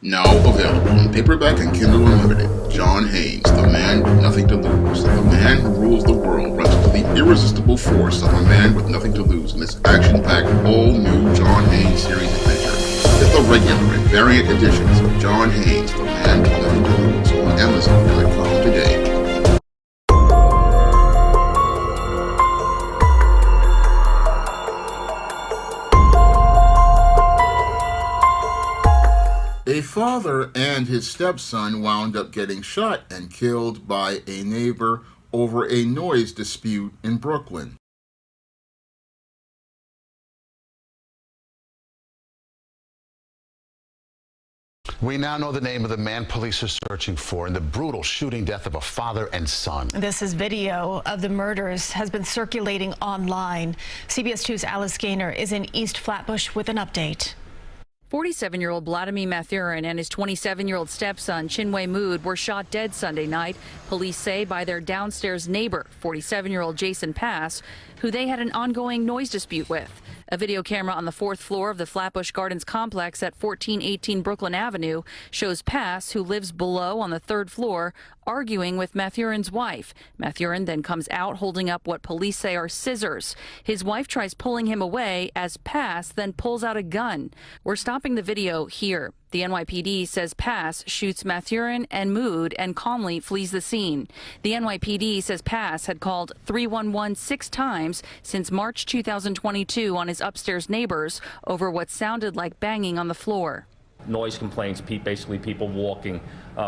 Now available in paperback and Kindle Unlimited. John Haynes, the man with nothing to lose. The man who rules the world runs into the irresistible force of a man with nothing to lose in this action-packed, all-new John Haynes series adventure. Get the regular and variant editions of John Haynes, the man with nothing to lose on Amazon.com today. A father and his stepson wound up getting shot and killed by a neighbor over a noise dispute in Brooklyn. We now know the name of the man police are searching for in the brutal shooting death of a father and son. This is video of the murders has been circulating online. CBS 2's Alice Gaynor is in East Flatbush with an update. 47-year-old Vladimir Mathurin and his 27-year-old stepson, Chinwe Mood, were shot dead Sunday night, police say, by their downstairs neighbor, 47-year-old Jason Pass, who they had an ongoing noise dispute with. A video camera on the 4th floor of the Flatbush Gardens complex at 1418 Brooklyn Avenue shows Pass, who lives below on the 3rd floor, arguing with Mathurin's wife. Mathurin then comes out holding up what police say are scissors. His wife tries pulling him away as Pass then pulls out a gun. We're stopping the video here. The NYPD says Pass shoots Mathurin and Mood and calmly flees the scene. The NYPD says Pass had called 311 6 times since March 2022 on his upstairs neighbors over what sounded like banging on the floor. Noise complaints, basically people walking.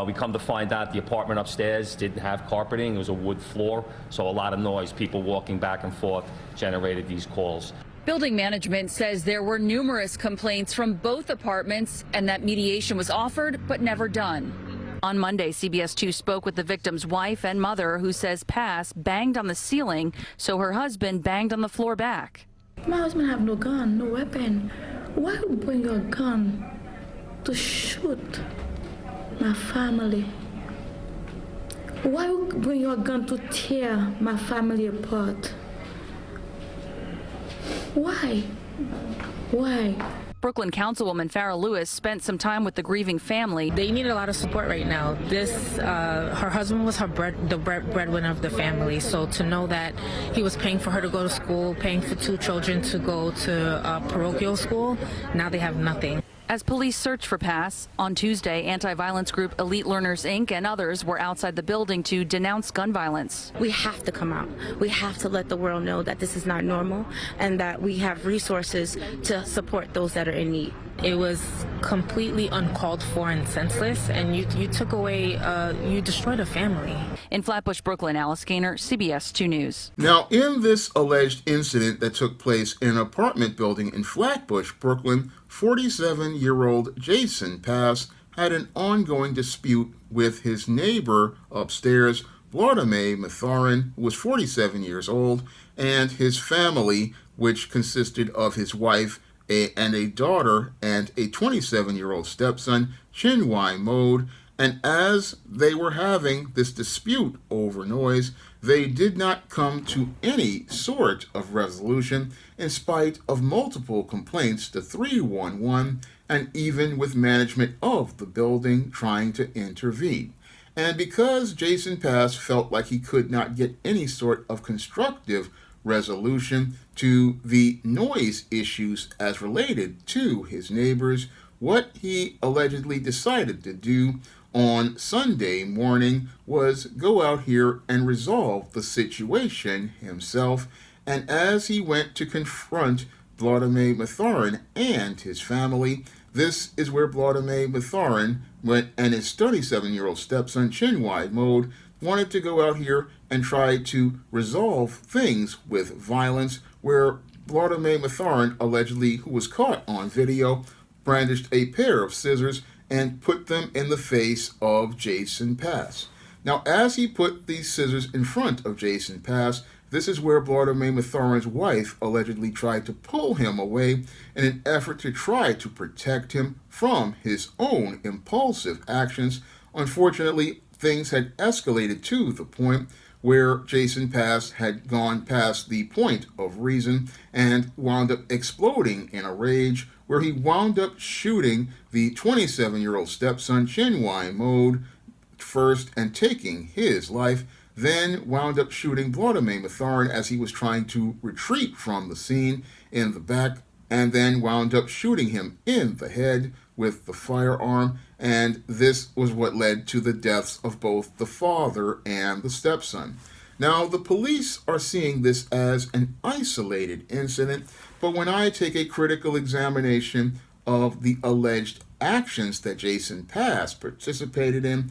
We come to find out the apartment upstairs didn't have carpeting. It was a wood floor, so a lot of noise, people walking back and forth generated these calls. Building management says there were numerous complaints from both apartments and that mediation was offered but never done. On Monday, CBS 2 spoke with the victim's wife and mother, who says Pass banged on the ceiling, so her husband banged on the floor back. My husband have no gun, no weapon. Why would you bring your gun to shoot my family? Why would you bring your gun to tear my family apart? Why? Why? Brooklyn Councilwoman Farrah Lewis spent some time with the grieving family. They need a lot of support right now. Her husband was the breadwinner of the family, so to know that he was paying for her to go to school, paying for 2 children to go to parochial school, now they have nothing. As police search for Pass, on Tuesday, anti-violence group Elite Learners, Inc. and others were outside the building to denounce gun violence. We have to come out. We have to let the world know that this is not normal and that we have resources to support those that are in need. It was completely uncalled for and senseless, and you took away, you destroyed a family. In Flatbush, Brooklyn, Alice Gaynor, CBS 2 News. Now, in this alleged incident that took place in an apartment building in Flatbush, Brooklyn, 47-year-old Jason Pass had an ongoing dispute with his neighbor upstairs, Vladimir Mathurin, who was 47 years old, and his family, which consisted of his wife and a daughter and a 27-year-old stepson, Chinwe Mood. And as they were having this dispute over noise, they did not come to any sort of resolution in spite of multiple complaints to 311 and even with management of the building trying to intervene. And because Jason Pass felt like he could not get any sort of constructive resolution to the noise issues as related to his neighbors, what he allegedly decided to do on Sunday morning was go out here and resolve the situation himself. And as he went to confront Vladimir Mathurin and his family, this is where Vladimir Mathurin went, and his 37-year-old stepson, Chinwe Mood, wanted to go out here and try to resolve things with violence, where Vladimir Mathurin, allegedly, who was caught on video, brandished a pair of scissors and put them in the face of Jason Pass. Now, as he put these scissors in front of Jason Pass, this is where Vladimir Mathurin's wife allegedly tried to pull him away in an effort to try to protect him from his own impulsive actions. Unfortunately, things had escalated to the point where Jason Pass had gone past the point of reason and wound up exploding in a rage, where he wound up shooting the 27-year-old stepson Chinwei Mode first and taking his life, then wound up shooting Vladimir Matharin as he was trying to retreat from the scene in the back, and then wound up shooting him in the head with the firearm, and this was what led to the deaths of both the father and the stepson. Now, the police are seeing this as an isolated incident, but when I take a critical examination of the alleged actions that Jason Pass participated in,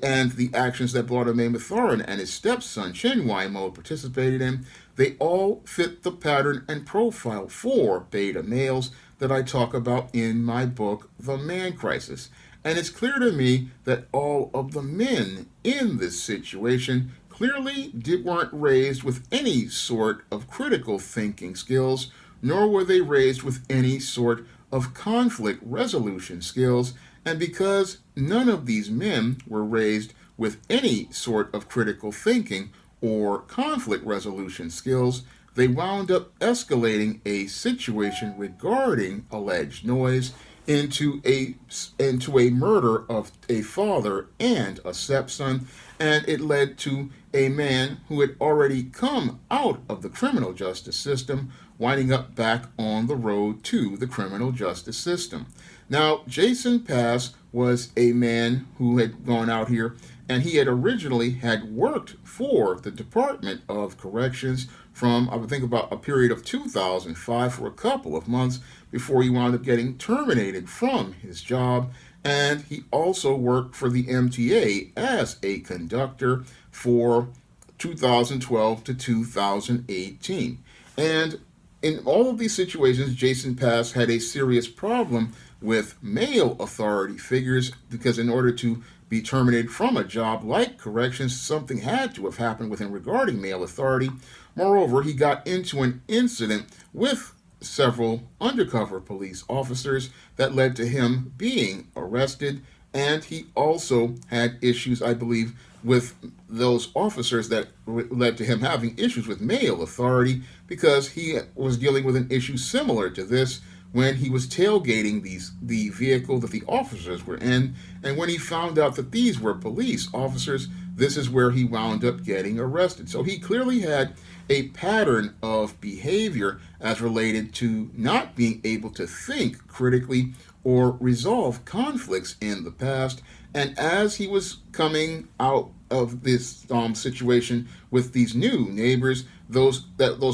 and the actions that Vladimir Matharin and his stepson Chinwei Mo participated in, they all fit the pattern and profile for beta males that I talk about in my book, The Man Crisis. And it's clear to me that all of the men in this situation clearly weren't raised with any sort of critical thinking skills, nor were they raised with any sort of conflict resolution skills. And because none of these men were raised with any sort of critical thinking or conflict resolution skills, they wound up escalating a situation regarding alleged noise into a murder of a father and a stepson, and it led to a man who had already come out of the criminal justice system winding up back on the road to the criminal justice system. Now, Jason Pass was a man who had gone out here, and he had originally had worked for the Department of Corrections from, I would think, about a period of 2005 for a couple of months before he wound up getting terminated from his job. And he also worked for the MTA as a conductor for 2012 to 2018. And in all of these situations, Jason Pass had a serious problem with male authority figures, because in order to be terminated from a job like corrections, something had to have happened with him regarding male authority. Moreover, he got into an incident with several undercover police officers that led to him being arrested, and he also had issues, I believe, with those officers that led to him having issues with male authority, because he was dealing with an issue similar to this when he was tailgating the vehicle that the officers were in, and when he found out that these were police officers, this is where he wound up getting arrested. So he clearly had a pattern of behavior as related to not being able to think critically or resolve conflicts in the past. And as he was coming out of this situation with these new neighbors, those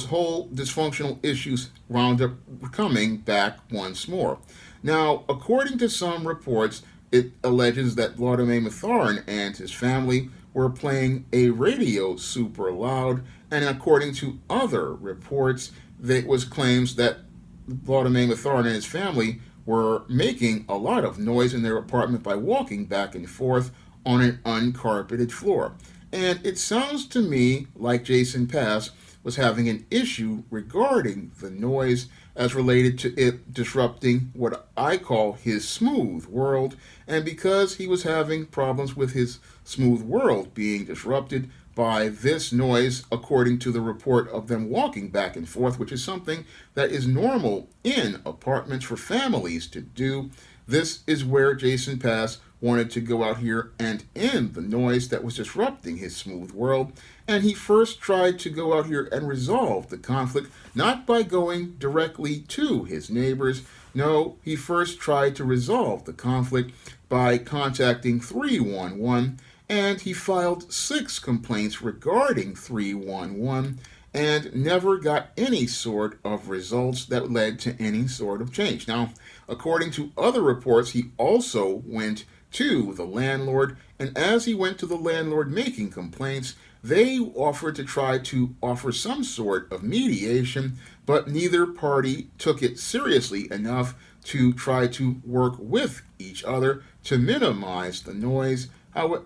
whole dysfunctional issues wound up coming back once more. Now, according to some reports, it alleges that Vladimir Matharin and his family were playing a radio super loud, and according to other reports, there was claims that Vladimir Matharin and his family were making a lot of noise in their apartment by walking back and forth on an uncarpeted floor. And it sounds to me like Jason Pass was having an issue regarding the noise as related to it disrupting what I call his smooth world. And because he was having problems with his smooth world being disrupted by this noise, according to the report of them walking back and forth, which is something that is normal in apartments for families to do, this is where Jason Pass wanted to go out here and end the noise that was disrupting his smooth world. And he first tried to go out here and resolve the conflict, not by going directly to his neighbors. No, he first tried to resolve the conflict by contacting 311, and he filed 6 complaints regarding 311 and never got any sort of results that led to any sort of change. Now, according to other reports, he also went to the landlord, and as he went to the landlord making complaints, they offered to try to offer some sort of mediation, but neither party took it seriously enough to try to work with each other to minimize the noise.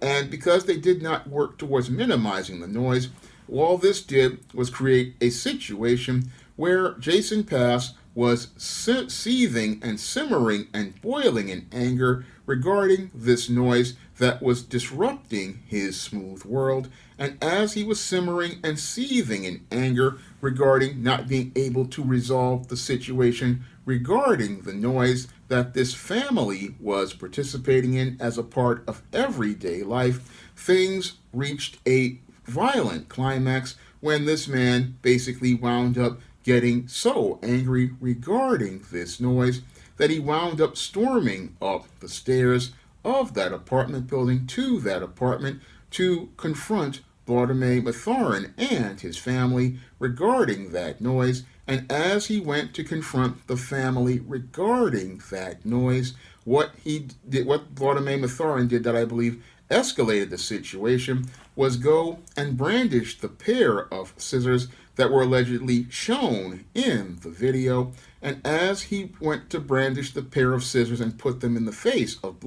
And because they did not work towards minimizing the noise, all this did was create a situation where Jason Pass was seething and simmering and boiling in anger regarding this noise that was disrupting his smooth world. And as he was simmering and seething in anger regarding not being able to resolve the situation regarding the noise that this family was participating in as a part of everyday life, things reached a violent climax when this man basically wound up getting so angry regarding this noise that he wound up storming up the stairs of that apartment building to that apartment to confront Vladimir Mathurin and his family regarding that noise. And as he went to confront the family regarding that noise, what Vladimir Mathurin did that I believe escalated the situation was go and brandish the pair of scissors that were allegedly shown in the video. And as he went to brandish the pair of scissors and put them in the face of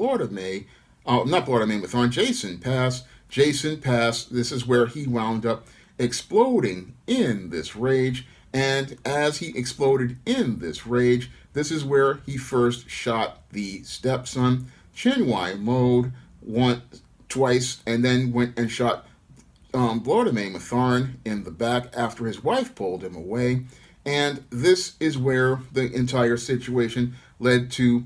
Jason Pass, this is where he wound up exploding in this rage. And as he exploded in this rage, this is where he first shot the stepson, Chinwei Mode, twice, and then went and shot Vladimir Mathurin in the back after his wife pulled him away. And this is where the entire situation led to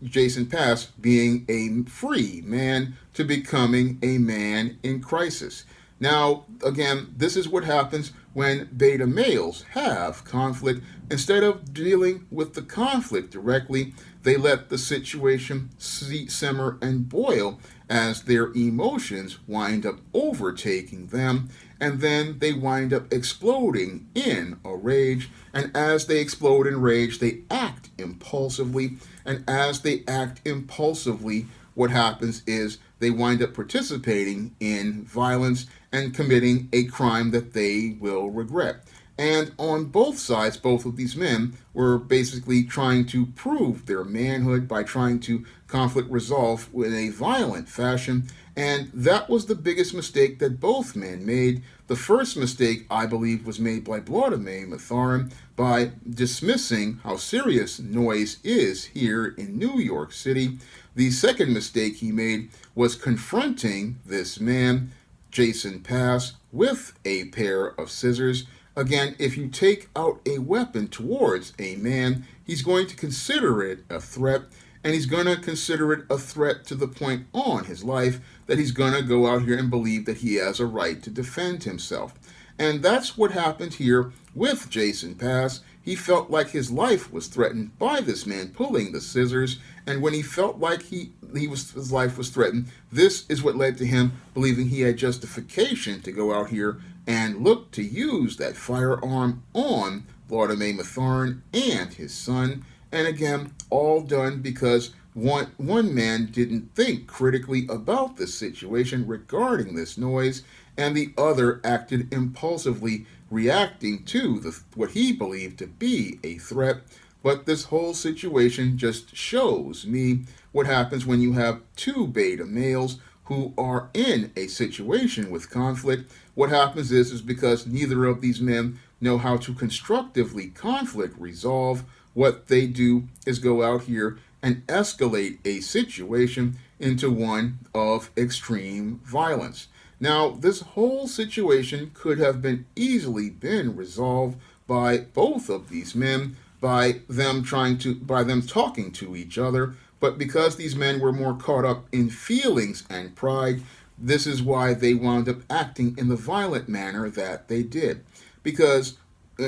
Jason Pass being a free man to becoming a man in crisis. Now, again, this is what happens when beta males have conflict. Instead of dealing with the conflict directly, they let the situation simmer and boil as their emotions wind up overtaking them, and then they wind up exploding in a rage. And as they explode in rage, they act impulsively. And as they act impulsively, what happens is they wind up participating in violence and committing a crime that they will regret. And on both sides, both of these men were basically trying to prove their manhood by trying to conflict resolve in a violent fashion. And that was the biggest mistake that both men made. The first mistake, I believe, was made by Vladimir Mathurin by dismissing how serious noise is here in New York City. The second mistake he made was confronting this man, Jason Pass, with a pair of scissors. Again, if you take out a weapon towards a man, he's going to consider it a threat, and he's going to consider it a threat to the point on his life that he's going to go out here and believe that he has a right to defend himself. And that's what happened here with Jason Pass. He felt like his life was threatened by this man pulling the scissors, and when he felt like his life was threatened, this is what led to him believing he had justification to go out here and look to use that firearm on Vladimir Mathurin and his son. And again, all done because one man didn't think critically about this situation regarding this noise, and the other acted impulsively, reacting to what he believed to be a threat. But this whole situation just shows me what happens when you have two beta males who are in a situation with conflict. What happens is because neither of these men know how to constructively conflict resolve, what they do is go out here and escalate a situation into one of extreme violence. Now, this whole situation could have been easily been resolved by both of these men, by them talking to each other, but because these men were more caught up in feelings and pride, this is why they wound up acting in the violent manner that they did. Because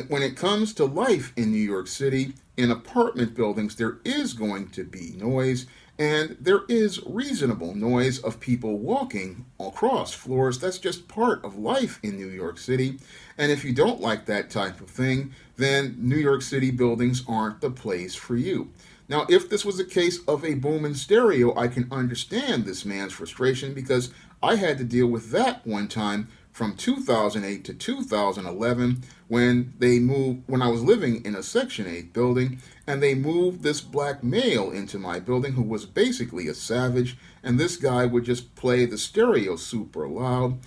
when it comes to life in New York City, in apartment buildings, there is going to be noise, and there is reasonable noise of people walking across floors. That's just part of life in New York City. And if you don't like that type of thing, then New York City buildings aren't the place for you. Now, if this was a case of a booming stereo, I can understand this man's frustration because I had to deal with that one time from 2008 to 2011 when I was living in a Section 8 building, and they moved this black male into my building who was basically a savage, and this guy would just play the stereo super loud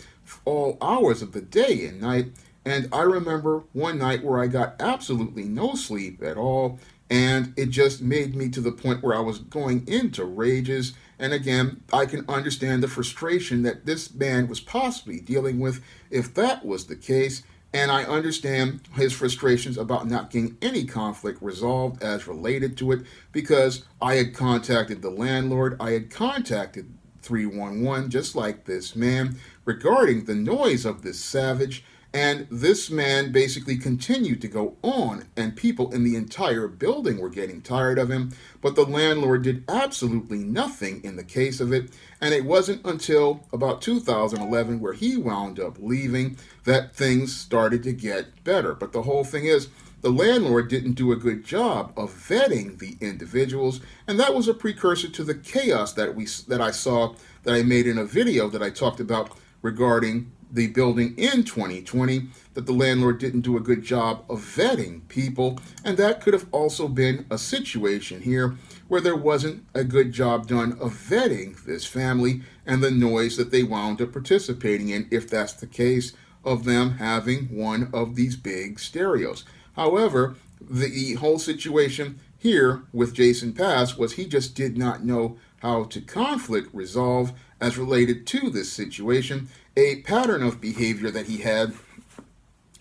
all hours of the day and night. And I remember one night where I got absolutely no sleep at all, and it just made me to the point where I was going into rages. And again, I can understand the frustration that this man was possibly dealing with if that was the case. And I understand his frustrations about not getting any conflict resolved as related to it, because I had contacted the landlord, I had contacted 311, just like this man, regarding the noise of this savage. And this man basically continued to go on, and people in the entire building were getting tired of him, but the landlord did absolutely nothing in the case of it. And it wasn't until about 2011, where he wound up leaving, that things started to get better. But the whole thing is, the landlord didn't do a good job of vetting the individuals, and that was a precursor to the chaos that I saw, that I made in a video that I talked about regarding the building in 2020, that the landlord didn't do a good job of vetting people. And that could have also been a situation here where there wasn't a good job done of vetting this family and the noise that they wound up participating in, if that's the case of them having one of these big stereos. However, the whole situation here with Jason Pass was he just did not know how to conflict resolve as related to this situation, a pattern of behavior that he had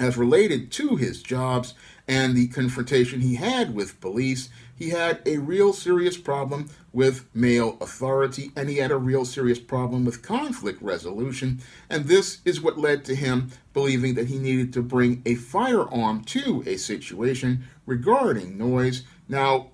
as related to his jobs and the confrontation he had with police. He had a real serious problem with male authority, and he had a real serious problem with conflict resolution. And this is what led to him believing that he needed to bring a firearm to a situation regarding noise. Now,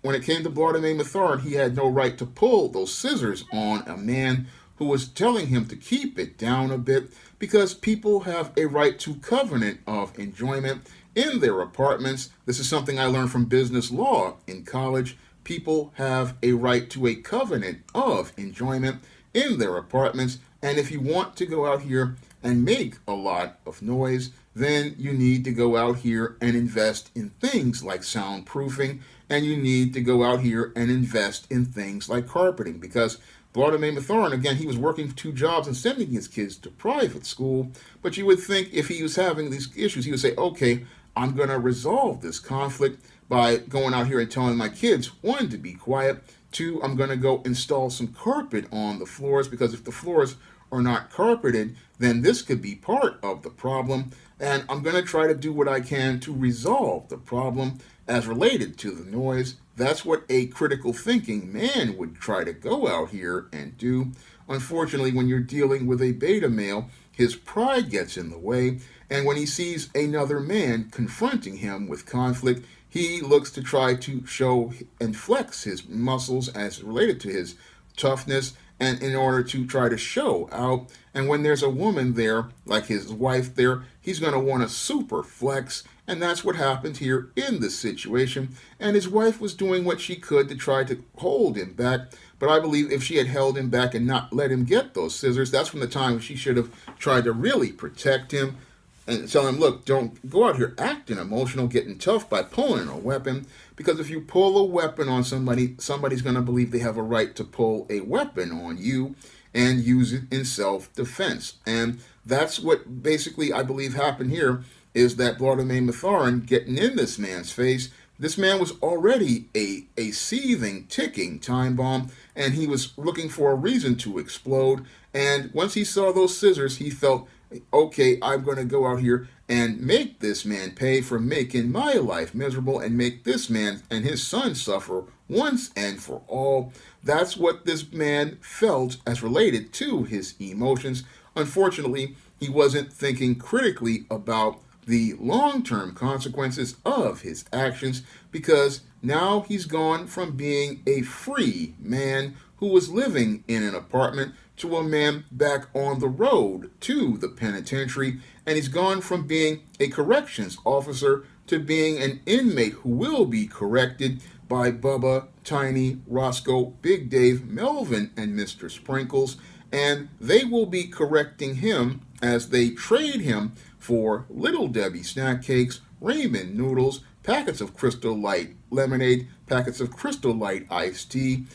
when it came to Bartolome Mathurin, he had no right to pull those scissors on a man who was telling him to keep it down a bit, because people have a right to covenant of enjoyment in their apartments. This is something I learned from business law in college. People have a right to a covenant of enjoyment in their apartments. And if you want to go out here and make a lot of noise, then you need to go out here and invest in things like soundproofing, and you need to go out here and invest in things like carpeting, because Bartolome Mathurin, again, he was working 2 jobs and sending his kids to private school. But you would think if he was having these issues, he would say, okay, I'm going to resolve this conflict by going out here and telling my kids, 1, to be quiet, 2, I'm going to go install some carpet on the floors, because if the floors are not carpeted, then this could be part of the problem. And I'm going to try to do what I can to resolve the problem as related to the noise. That's what a critical thinking man would try to go out here and do. Unfortunately, when you're dealing with a beta male, his pride gets in the way, and when he sees another man confronting him with conflict, he looks to try to show and flex his muscles as related to his toughness, and in order to try to show out. And when there's a woman there, like his wife there, he's going to want to super flex. And that's what happened here in this situation. And his wife was doing what she could to try to hold him back. But I believe if she had held him back and not let him get those scissors, that's from the time she should have tried to really protect him and tell him, look, don't go out here acting emotional, getting tough by pulling a weapon. Because if you pull a weapon on somebody, somebody's going to believe they have a right to pull a weapon on you and use it in self-defense. And that's what basically I believe happened here, is that Bartolome Mathurin getting in this man's face. This man was already a seething, ticking time bomb, and he was looking for a reason to explode. And once he saw those scissors, he felt, okay, I'm going to go out here and make this man pay for making my life miserable, and make this man and his son suffer once and for all. That's what this man felt as related to his emotions. Unfortunately, he wasn't thinking critically about the long-term consequences of his actions, because now he's gone from being a free man who was living in an apartment to a man back on the road to the penitentiary, and he's gone from being a corrections officer to being an inmate who will be corrected by Bubba, Tiny, Roscoe, Big Dave, Melvin, and Mr. Sprinkles, and they will be correcting him as they trade him for Little Debbie snack cakes, ramen noodles, packets of Crystal Light lemonade, packets of Crystal Light iced tea,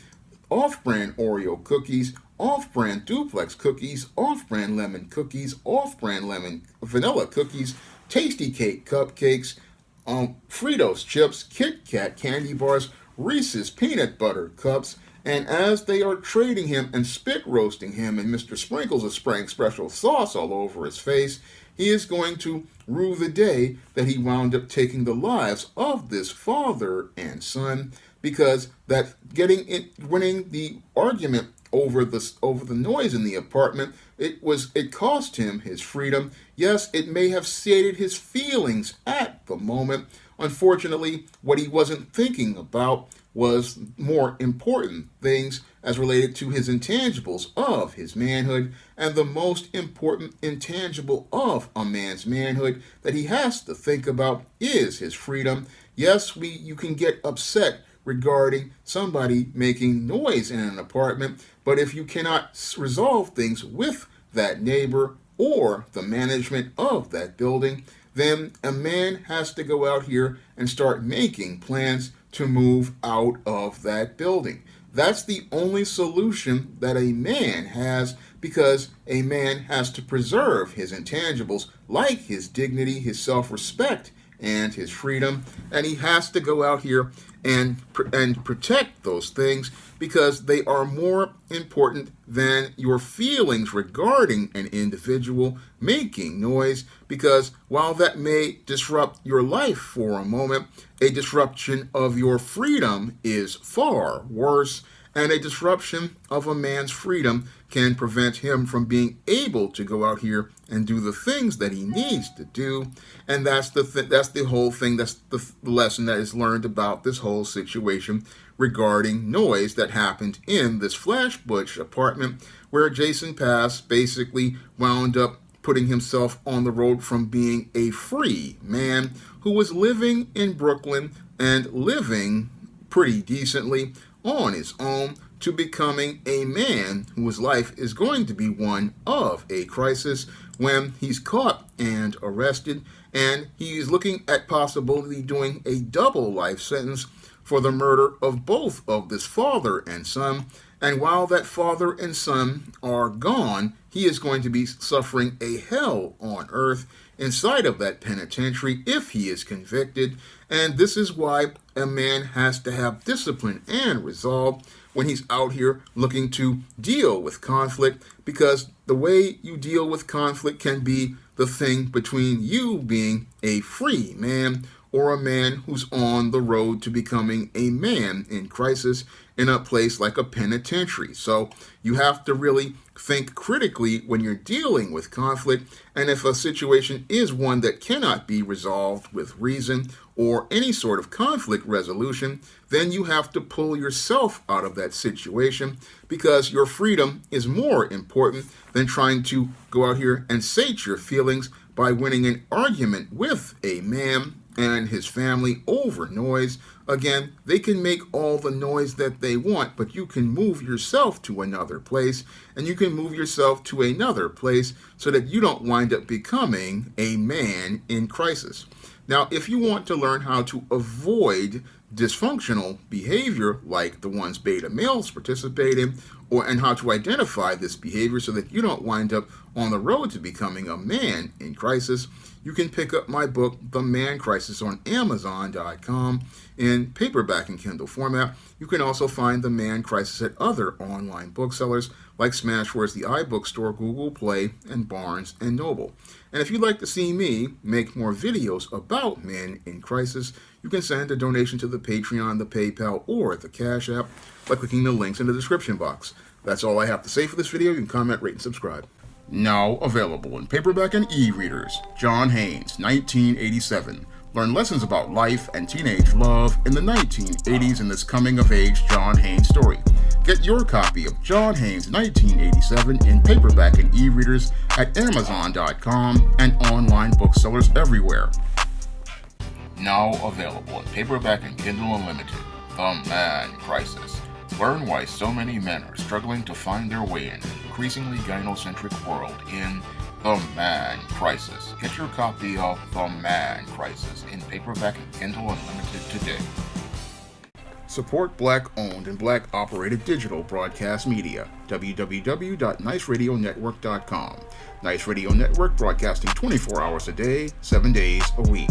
off-brand Oreo cookies, off-brand duplex cookies, off-brand lemon cookies, off-brand lemon vanilla cookies, Tasty Cake cupcakes, Fritos chips, Kit Kat candy bars, Reese's peanut butter cups, and as they are trading him and spit roasting him, and Mr. Sprinkles is spraying special sauce all over his face, he is going to rue the day that he wound up taking the lives of this father and son, because that winning the argument over the noise in the apartment, it cost him his freedom. Yes, it may have sated his feelings at the moment. Unfortunately, what he wasn't thinking about was more important things as related to his intangibles of his manhood, and the most important intangible of a man's manhood that he has to think about is his freedom. Yes, you can get upset regarding somebody making noise in an apartment, but if you cannot resolve things with that neighbor or the management of that building, then a man has to go out here and start making plans to move out of that building. That's the only solution that a man has, because a man has to preserve his intangibles like his dignity, his self-respect, and his freedom, and he has to go out here and protect those things, because they are more important than your feelings regarding an individual making noise, because while that may disrupt your life for a moment, a disruption of your freedom is far worse, and a disruption of a man's freedom can prevent him from being able to go out here and do the things that he needs to do. And that's the whole thing. That's the lesson that is learned about this whole situation regarding noise that happened in this Flatbush apartment, where Jason Pass basically wound up putting himself on the road from being a free man who was living in Brooklyn and living pretty decently on his own, to becoming a man whose life is going to be one of a crisis when he's caught and arrested, and he's looking at possibly doing a double life sentence for the murder of both of this father and son. And while that father and son are gone, he is going to be suffering a hell on earth inside of that penitentiary if he is convicted. And this is why a man has to have discipline and resolve when he's out here looking to deal with conflict, because the way you deal with conflict can be the thing between you being a free man or a man who's on the road to becoming a man in crisis in a place like a penitentiary. So you have to really think critically when you're dealing with conflict, and if a situation is one that cannot be resolved with reason or any sort of conflict resolution, then you have to pull yourself out of that situation, because your freedom is more important than trying to go out here and sate your feelings by winning an argument with a man and his family over noise. Again, they can make all the noise that they want, but you can move yourself to another place, and you can move yourself to another place so that you don't wind up becoming a man in crisis. Now, if you want to learn how to avoid dysfunctional behavior like the ones beta males participate in, and how to identify this behavior so that you don't wind up on the road to becoming a man in crisis, you can pick up my book, The Man Crisis, on Amazon.com in paperback and Kindle format. You can also find The Man Crisis at other online booksellers like Smashwords, the iBookstore, Google Play, and Barnes & Noble. And if you'd like to see me make more videos about men in crisis, you can send a donation to the Patreon, the PayPal, or the Cash App by clicking the links in the description box. That's all I have to say for this video. You can comment, rate, and subscribe. Now available in paperback and e-readers, John Haynes, 1987. Learn lessons about life and teenage love in the 1980s in this coming-of-age John Haynes story. Get your copy of John Haynes, 1987 in paperback and e-readers at Amazon.com and online booksellers everywhere. Now available in paperback and Kindle Unlimited, The Man Crisis. Learn why so many men are struggling to find their way in an increasingly gynocentric world in The Man Crisis. Get your copy of The Man Crisis in paperback and Kindle Unlimited today. Support Black-owned and Black-operated digital broadcast media. www.niceradionetwork.com. Nice Radio Network, broadcasting 24 hours a day, 7 days a week.